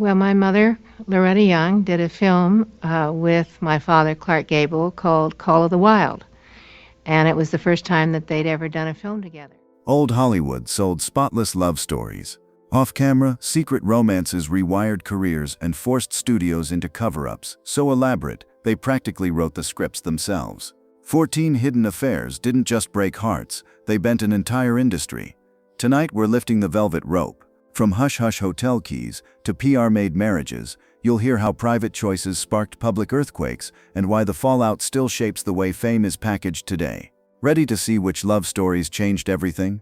Well, my mother, Loretta Young, did a film with my father, Clark Gable, called Call of the Wild. And it was the first time that they'd ever done a film together. Old Hollywood sold spotless love stories. Off-camera, secret romances rewired careers and forced studios into cover-ups, so elaborate, they practically wrote the scripts themselves. 14 Hidden Affairs didn't just break hearts, they bent an entire industry. Tonight we're lifting the velvet rope. From hush-hush hotel keys to PR-made marriages, you'll hear how private choices sparked public earthquakes and why the fallout still shapes the way fame is packaged today. Ready to see which love stories changed everything?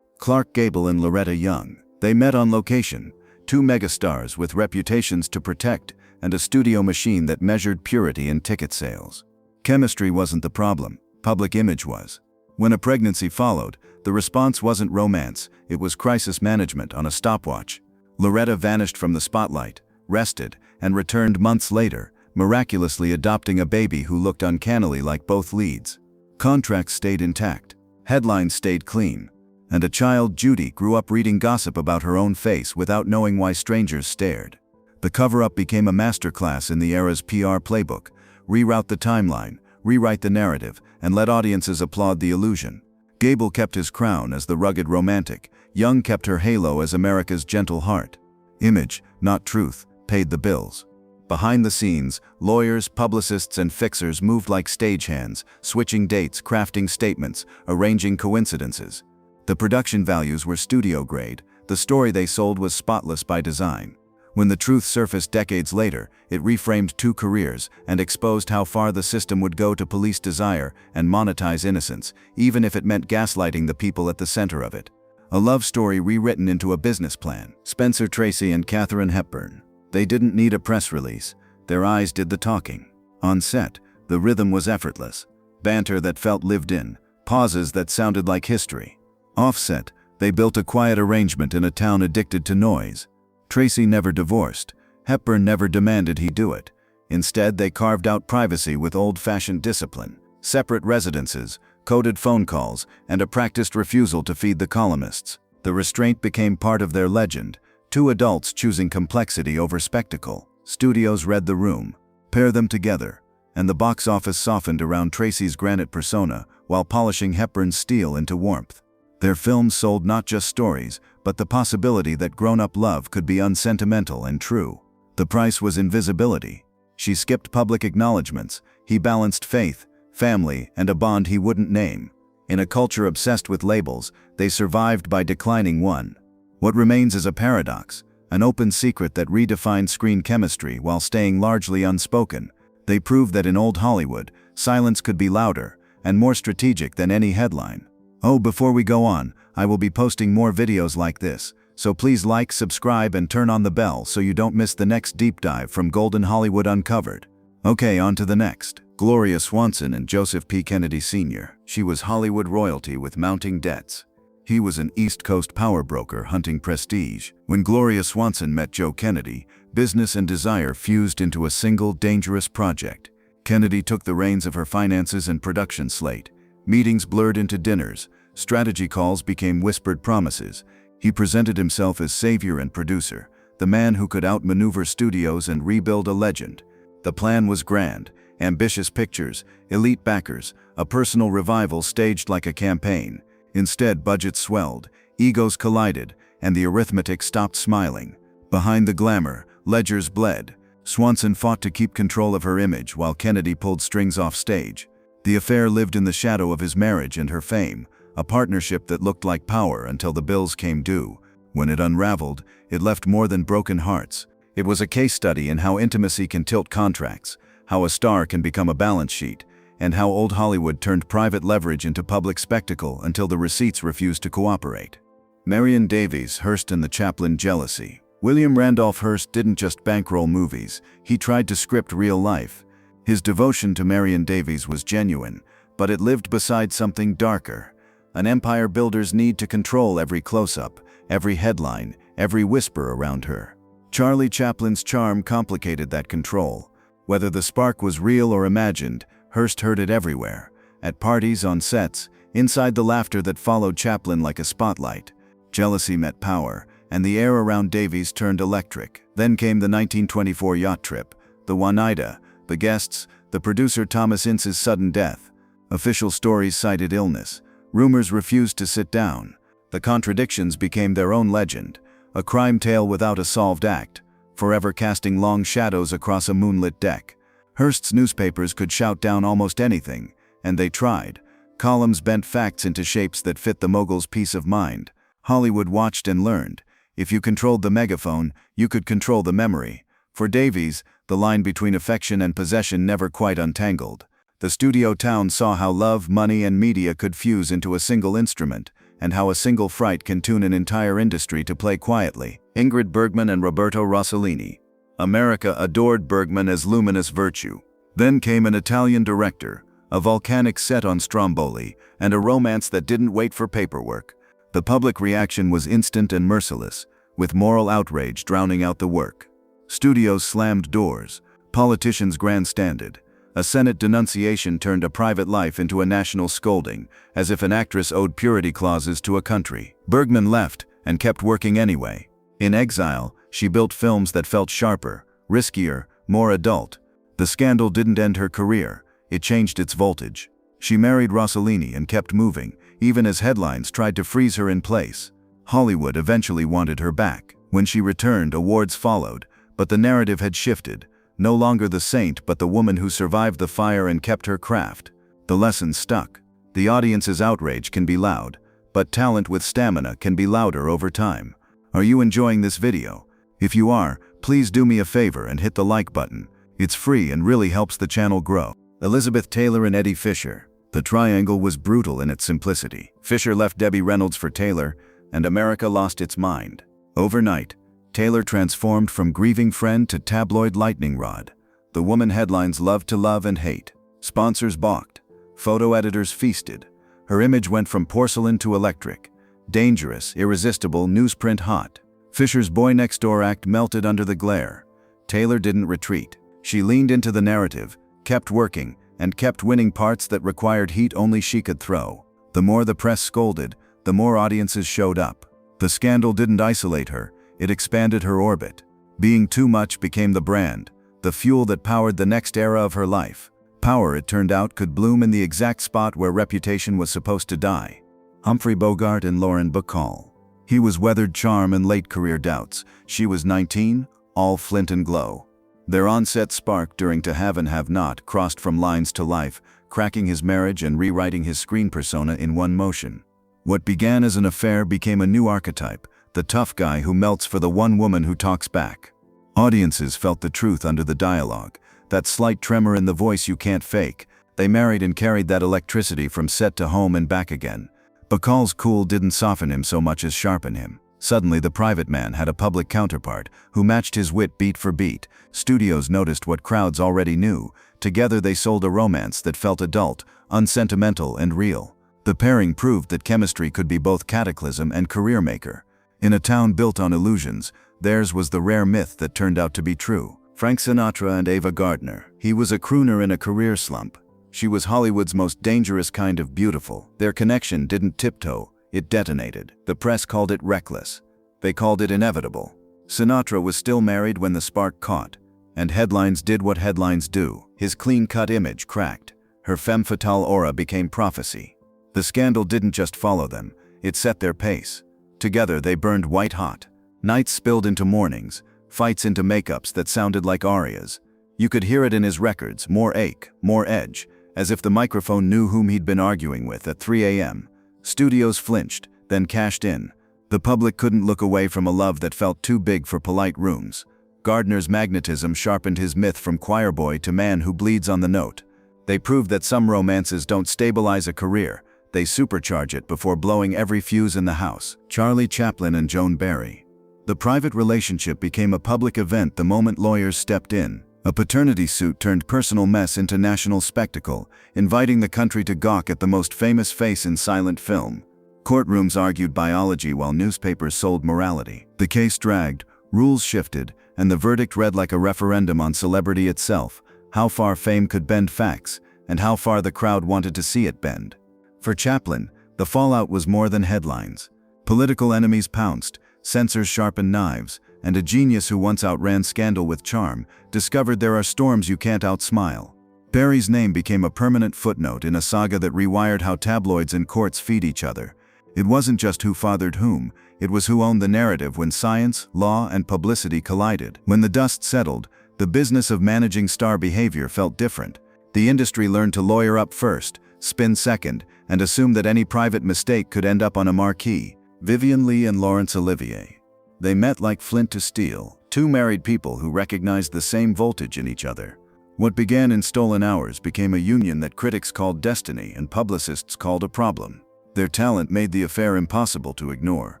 Clark Gable and Loretta Young. They met on location, two megastars with reputations to protect and a studio machine that measured purity in ticket sales. Chemistry wasn't the problem, public image was. When a pregnancy followed, the response wasn't romance, it was crisis management on a stopwatch. Loretta vanished from the spotlight, rested, and returned months later, miraculously adopting a baby who looked uncannily like both leads. Contracts stayed intact, headlines stayed clean, and a child, Judy, grew up reading gossip about her own face without knowing why strangers stared. The cover-up became a masterclass in the era's PR playbook: reroute the timeline, rewrite the narrative, and let audiences applaud the illusion. Gable kept his crown as the rugged romantic. Young kept her halo as America's gentle heart. Image, not truth, paid the bills. Behind the scenes, lawyers, publicists, and fixers moved like stagehands, switching dates, crafting statements, arranging coincidences. The production values were studio-grade. The story they sold was spotless by design. When the truth surfaced decades later, it reframed two careers and exposed how far the system would go to police desire and monetize innocence, even if it meant gaslighting the people at the center of it. A love story rewritten into a business plan. Spencer Tracy and Katharine Hepburn. They didn't need a press release. Their eyes did the talking. On set, the rhythm was effortless. Banter that felt lived in. Pauses that sounded like history. Offset, they built a quiet arrangement in a town addicted to noise. Tracy never divorced. Hepburn never demanded he do it. Instead, they carved out privacy with old-fashioned discipline. Separate residences, coded phone calls, and a practiced refusal to feed the columnists. The restraint became part of their legend. Two adults choosing complexity over spectacle. Studios read the room. Pair them together, and the box office softened around Tracy's granite persona while polishing Hepburn's steel into warmth. Their films sold not just stories, but the possibility that grown-up love could be unsentimental and true. The price was invisibility. She skipped public acknowledgments. He balanced faith, family, and a bond he wouldn't name. In a culture obsessed with labels, they survived by declining one. What remains is a paradox, an open secret that redefined screen chemistry while staying largely unspoken. They proved that in old Hollywood, silence could be louder and more strategic than any headline. Oh, before we go on, I will be posting more videos like this, so please like, subscribe, and turn on the bell so you don't miss the next deep dive from Golden Hollywood Uncovered. Okay, on to the next. Gloria Swanson and Joseph P. Kennedy Sr. She was Hollywood royalty with mounting debts. He was an East Coast power broker hunting prestige. When Gloria Swanson met Joe Kennedy, business and desire fused into a single dangerous project. Kennedy took the reins of her finances and production slate. Meetings blurred into dinners. Strategy calls became whispered promises. He presented himself as savior and producer, the man who could outmaneuver studios and rebuild a legend. The plan was grand: ambitious pictures, elite backers, a personal revival staged like a campaign. Instead, budgets swelled, egos collided, and the arithmetic stopped smiling. Behind the glamour, ledgers bled. Swanson fought to keep control of her image while Kennedy pulled strings off stage. The affair lived in the shadow of his marriage and her fame, a partnership that looked like power until the bills came due. When it unraveled, it left more than broken hearts. It was a case study in how intimacy can tilt contracts, how a star can become a balance sheet, and how old Hollywood turned private leverage into public spectacle until the receipts refused to cooperate. Marion Davies, Hearst and the Chaplin jealousy. William Randolph Hearst didn't just bankroll movies, he tried to script real life. His devotion to Marion Davies was genuine, but it lived beside something darker. An empire builder's need to control every close-up, every headline, every whisper around her. Charlie Chaplin's charm complicated that control. Whether the spark was real or imagined, Hearst heard it everywhere. At parties, on sets, inside the laughter that followed Chaplin like a spotlight. Jealousy met power, and the air around Davies turned electric. Then came the 1924 yacht trip, the Oneida, the guests, the producer Thomas Ince's sudden death. Official stories cited illness. Rumors refused to sit down. The contradictions became their own legend, a crime tale without a solved act, forever casting long shadows across a moonlit deck. Hearst's newspapers could shout down almost anything, and they tried. Columns bent facts into shapes that fit the mogul's peace of mind. Hollywood watched and learned. If you controlled the megaphone, you could control the memory. For Davies, the line between affection and possession never quite untangled. The studio town saw how love, money, and media could fuse into a single instrument, and how a single fright can tune an entire industry to play quietly. Ingrid Bergman and Roberto Rossellini. America adored Bergman as luminous virtue. Then came an Italian director, a volcanic set on Stromboli, and a romance that didn't wait for paperwork. The public reaction was instant and merciless, with moral outrage drowning out the work. Studios slammed doors. Politicians grandstanded. A Senate denunciation turned a private life into a national scolding, as if an actress owed purity clauses to a country. Bergman left and kept working anyway. In exile, she built films that felt sharper, riskier, more adult. The scandal didn't end her career, it changed its voltage. She married Rossellini and kept moving, even as headlines tried to freeze her in place. Hollywood eventually wanted her back. When she returned, awards followed, but the narrative had shifted. No longer the saint, but the woman who survived the fire and kept her craft. The lesson stuck. The audience's outrage can be loud, but talent with stamina can be louder over time. Are you enjoying this video? If you are, please do me a favor and hit the like button. It's free and really helps the channel grow. Elizabeth Taylor and Eddie Fisher. The triangle was brutal in its simplicity. Fisher left Debbie Reynolds for Taylor, and America lost its mind. Overnight, Taylor transformed from grieving friend to tabloid lightning rod. The woman headlines loved to love and hate. Sponsors balked. Photo editors feasted. Her image went from porcelain to electric. Dangerous, irresistible, newsprint hot. Fisher's boy next door act melted under the glare. Taylor didn't retreat. She leaned into the narrative, kept working, and kept winning parts that required heat only she could throw. The more the press scolded, the more audiences showed up. The scandal didn't isolate her, it expanded her orbit. Being too much became the brand, the fuel that powered the next era of her life. Power, it turned out, could bloom in the exact spot where reputation was supposed to die. Humphrey Bogart and Lauren Bacall. He was weathered charm and late career doubts. She was 19, all flint and glow. Their onset spark during To Have and Have Not crossed from lines to life, cracking his marriage and rewriting his screen persona in one motion. What began as an affair became a new archetype, the tough guy who melts for the one woman who talks back. Audiences felt the truth under the dialogue, that slight tremor in the voice you can't fake. They married and carried that electricity from set to home and back again. Bacall's cool didn't soften him so much as sharpen him. Suddenly the private man had a public counterpart who matched his wit beat for beat. Studios noticed what crowds already knew. Together they sold a romance that felt adult, unsentimental, and real. The pairing proved that chemistry could be both cataclysm and career maker. In a town built on illusions, theirs was the rare myth that turned out to be true. Frank Sinatra and Ava Gardner. He was a crooner in a career slump. She was Hollywood's most dangerous kind of beautiful. Their connection didn't tiptoe, it detonated. The press called it reckless. They called it inevitable. Sinatra was still married when the spark caught, and headlines did what headlines do. His clean-cut image cracked. Her femme fatale aura became prophecy. The scandal didn't just follow them, it set their pace. Together they burned white hot. Nights spilled into mornings, fights into makeups that sounded like arias. You could hear it in his records, more ache, more edge, as if the microphone knew whom he'd been arguing with at 3 a.m. Studios flinched, then cashed in. The public couldn't look away from a love that felt too big for polite rooms. Gardner's magnetism sharpened his myth from choir boy to man who bleeds on the note. They proved that some romances don't stabilize a career, they supercharge it before blowing every fuse in the house. Charlie Chaplin and Joan Barry. The private relationship became a public event the moment lawyers stepped in. A paternity suit turned personal mess into national spectacle, inviting the country to gawk at the most famous face in silent film. Courtrooms argued biology while newspapers sold morality. The case dragged, rules shifted, and the verdict read like a referendum on celebrity itself, how far fame could bend facts, and how far the crowd wanted to see it bend. For Chaplin, the fallout was more than headlines. Political enemies pounced, Censors sharpened knives, and a genius who once outran scandal with charm discovered there are storms you can't outsmile. Barry's name became a permanent footnote in a saga that rewired how tabloids and courts feed each other. It wasn't just who fathered whom, it was who owned the narrative when science, law, and publicity collided. When the dust settled, the business of managing star behavior felt different. The industry learned to lawyer up first, spin second, and assume that any private mistake could end up on a marquee. Vivian Leigh and Laurence Olivier. They met like flint to steel, two married people who recognized the same voltage in each other. What began in stolen hours became a union that critics called destiny and publicists called a problem. Their talent made the affair impossible to ignore.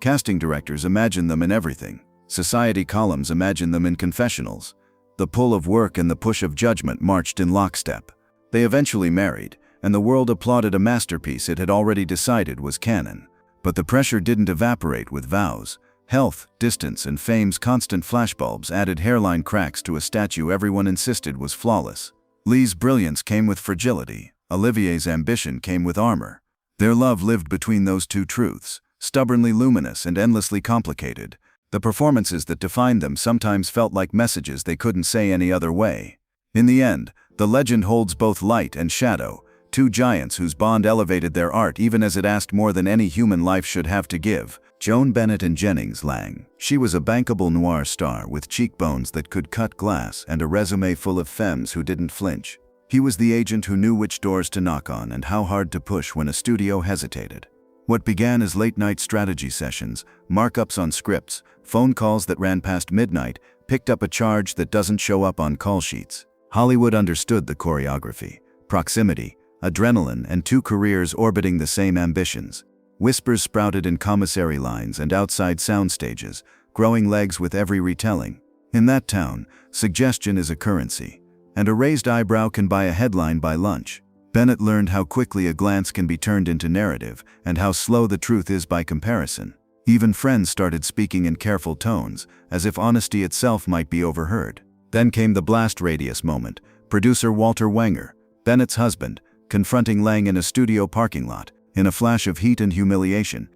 Casting directors imagined them in everything. Society columns imagined them in confessionals. The pull of work and the push of judgment marched in lockstep. They eventually married, and the world applauded a masterpiece it had already decided was canon. But the pressure didn't evaporate with vows. Health, distance, and fame's constant flashbulbs added hairline cracks to a statue everyone insisted was flawless. Leigh's brilliance came with fragility. Olivier's ambition came with armor. Their love lived between those two truths, stubbornly luminous and endlessly complicated. The performances that defined them sometimes felt like messages they couldn't say any other way. In the end, the legend holds both light and shadow, two giants whose bond elevated their art even as it asked more than any human life should have to give. Joan Bennett and Jennings Lang. She was a bankable noir star with cheekbones that could cut glass and a resume full of femmes who didn't flinch. He was the agent who knew which doors to knock on and how hard to push when a studio hesitated. What began as late-night strategy sessions, markups on scripts, phone calls that ran past midnight, picked up a charge that doesn't show up on call sheets. Hollywood understood the choreography, proximity, adrenaline, and two careers orbiting the same ambitions. Whispers sprouted in commissary lines and outside sound stages, growing legs with every retelling. In that town, suggestion is a currency, and a raised eyebrow can buy a headline by lunch. Bennett learned how quickly a glance can be turned into narrative, and how slow the truth is by comparison. Even friends started speaking in careful tones, as if honesty itself might be overheard. Then came the blast radius moment. Producer Walter Wenger, Bennett's husband, confronting Lang in a studio parking lot. In a flash of heat and humiliation,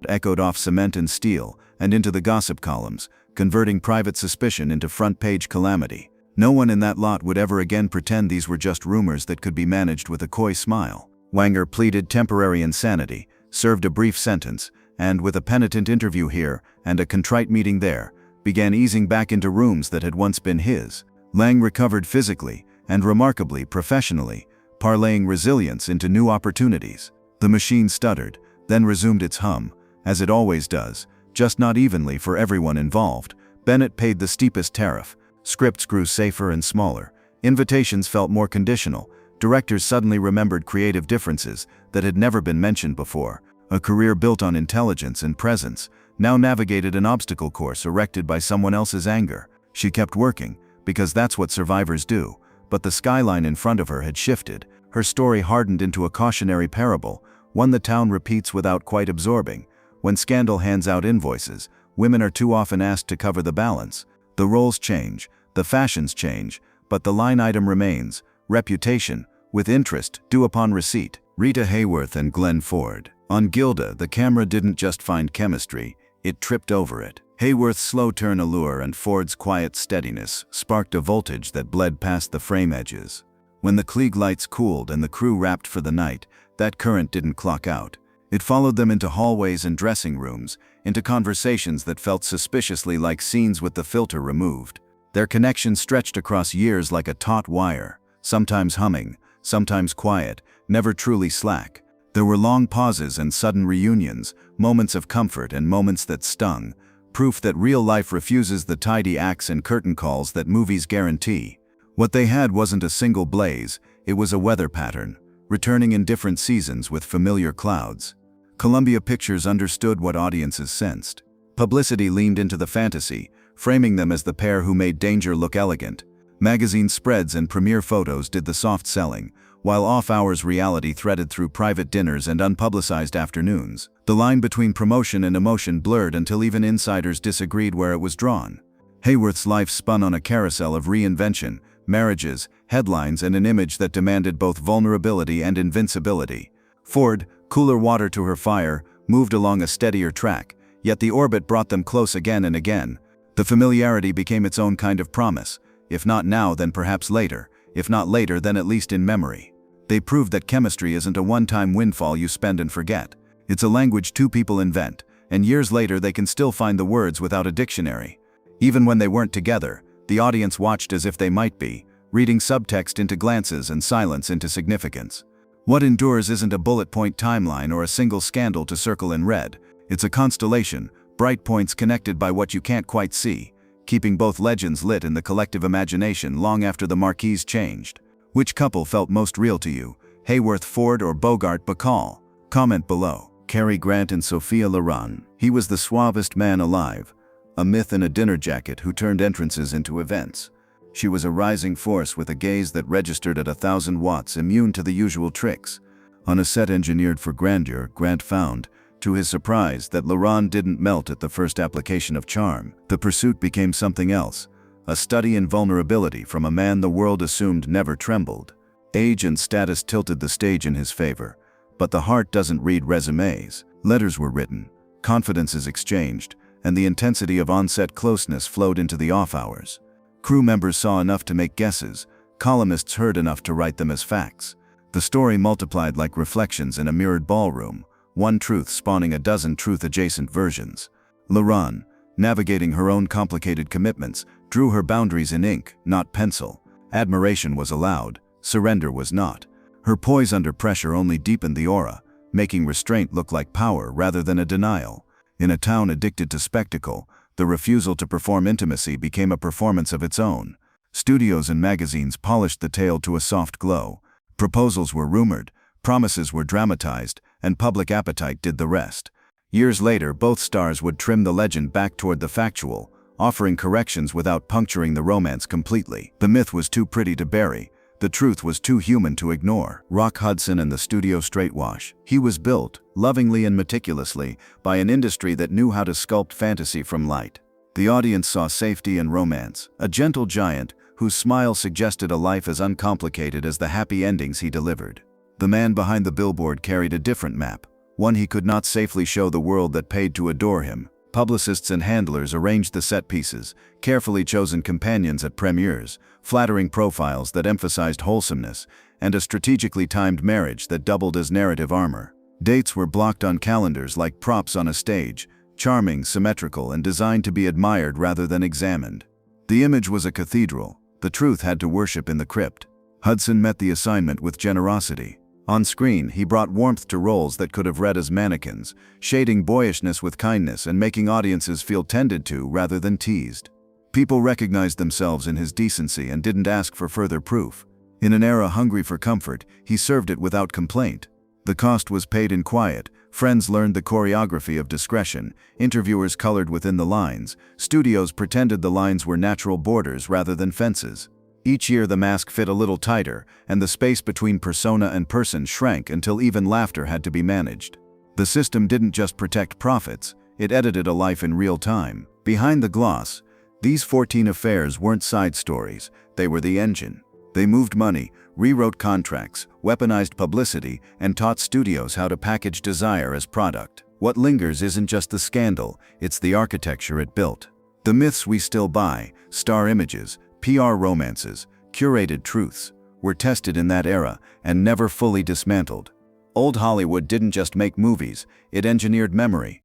echoed off cement and steel and into the gossip columns, converting private suspicion into front-page calamity. No one in that lot would ever again pretend these were just rumors that could be managed with a coy smile. Wenger pleaded temporary insanity, served a brief sentence, and with a penitent interview here and a contrite meeting there, began easing back into rooms that had once been his. Lang recovered physically and remarkably professionally, parlaying resilience into new opportunities. The machine stuttered, then resumed its hum, as it always does, just not evenly for everyone involved. Bennett paid the steepest tariff. Scripts grew safer and smaller. Invitations felt more conditional. Directors suddenly remembered creative differences that had never been mentioned before. A career built on intelligence and presence now navigated an obstacle course erected by someone else's anger. She kept working, because that's what survivors do. But the skyline in front of her had shifted. Her story hardened into a cautionary parable, one the town repeats without quite absorbing. When scandal hands out invoices, women are too often asked to cover the balance. The roles change, the fashions change, but the line item remains: reputation, with interest, due upon receipt. Rita Hayworth and Glenn Ford. On Gilda, the camera didn't just find chemistry, it tripped over it. Hayworth's slow turn allure and Ford's quiet steadiness sparked a voltage that bled past the frame edges. When the Klieg lights cooled and the crew wrapped for the night, that current didn't clock out. It followed them into hallways and dressing rooms, into conversations that felt suspiciously like scenes with the filter removed. Their connection stretched across years like a taut wire, sometimes humming, sometimes quiet, never truly slack. There were long pauses and sudden reunions, moments of comfort and moments that stung, proof that real life refuses the tidy acts and curtain calls that movies guarantee. What they had wasn't a single blaze, it was a weather pattern, returning in different seasons with familiar clouds. Columbia Pictures understood what audiences sensed. Publicity leaned into the fantasy, framing them as the pair who made danger look elegant. Magazine spreads and premiere photos did the soft selling, while off-hours reality threaded through private dinners and unpublicized afternoons. The line between promotion and emotion blurred until even insiders disagreed where it was drawn. Hayworth's life spun on a carousel of reinvention, marriages, headlines, and an image that demanded both vulnerability and invincibility. Ford, cooler water to her fire, moved along a steadier track, yet the orbit brought them close again and again. The familiarity became its own kind of promise. If not now, then perhaps later. If not later, then at least in memory. They proved that chemistry isn't a one-time windfall you spend and forget. It's a language two people invent, and years later they can still find the words without a dictionary. Even when they weren't together, the audience watched as if they might be, reading subtext into glances and silence into significance. What endures isn't a bullet point timeline or a single scandal to circle in red. It's a constellation, bright points connected by what you can't quite see, keeping both legends lit in the collective imagination long after the marquees changed. Which couple felt most real to you, Hayworth Ford or Bogart Bacall? Comment below. Cary Grant and Sophia Loren. He was the suavest man alive, a myth in a dinner jacket who turned entrances into events. She was a rising force with a gaze that registered at 1,000 watts, immune to the usual tricks. On a set engineered for grandeur, Grant found, to his surprise, that Loren didn't melt at the first application of charm. The pursuit became something else, a study in vulnerability from a man the world assumed never trembled. Age and status tilted the stage in his favor, but the heart doesn't read resumes. Letters were written, confidences exchanged, and the intensity of on-set closeness flowed into the off-hours. Crew members saw enough to make guesses, columnists heard enough to write them as facts. The story multiplied like reflections in a mirrored ballroom, one truth spawning a dozen truth-adjacent versions. Loren, navigating her own complicated commitments, drew her boundaries in ink, not pencil. Admiration was allowed, surrender was not. Her poise under pressure only deepened the aura, making restraint look like power rather than a denial. In a town addicted to spectacle, the refusal to perform intimacy became a performance of its own. Studios and magazines polished the tale to a soft glow. Proposals were rumored, promises were dramatized, and public appetite did the rest. Years later, both stars would trim the legend back toward the factual, offering corrections without puncturing the romance completely. The myth was too pretty to bury. The truth was too human to ignore. Rock Hudson and the studio straightwash. He was built, lovingly and meticulously, by an industry that knew how to sculpt fantasy from light. The audience saw safety and romance, a gentle giant whose smile suggested a life as uncomplicated as the happy endings he delivered. The man behind the billboard carried a different map, one he could not safely show the world that paid to adore him. Publicists and handlers arranged the set pieces, carefully chosen companions at premieres, flattering profiles that emphasized wholesomeness, and a strategically timed marriage that doubled as narrative armor. Dates were blocked on calendars like props on a stage, charming, symmetrical, and designed to be admired rather than examined. The image was a cathedral. The truth had to worship in the crypt. Hudson met the assignment with generosity. On screen, he brought warmth to roles that could have read as mannequins, shading boyishness with kindness and making audiences feel tended to rather than teased. People recognized themselves in his decency and didn't ask for further proof. In an era hungry for comfort, he served it without complaint. The cost was paid in quiet. Friends learned the choreography of discretion. Interviewers colored within the lines. Studios pretended the lines were natural borders rather than fences. Each year the mask fit a little tighter, and the space between persona and person shrank until even laughter had to be managed. The system didn't just protect profits, it edited a life in real time. Behind the gloss, these 14 affairs weren't side stories, they were the engine. They moved money, rewrote contracts, weaponized publicity, and taught studios how to package desire as product. What lingers isn't just the scandal, it's the architecture it built. The myths we still buy, star images, PR romances, curated truths, were tested in that era and never fully dismantled. Old Hollywood didn't just make movies, it engineered memory.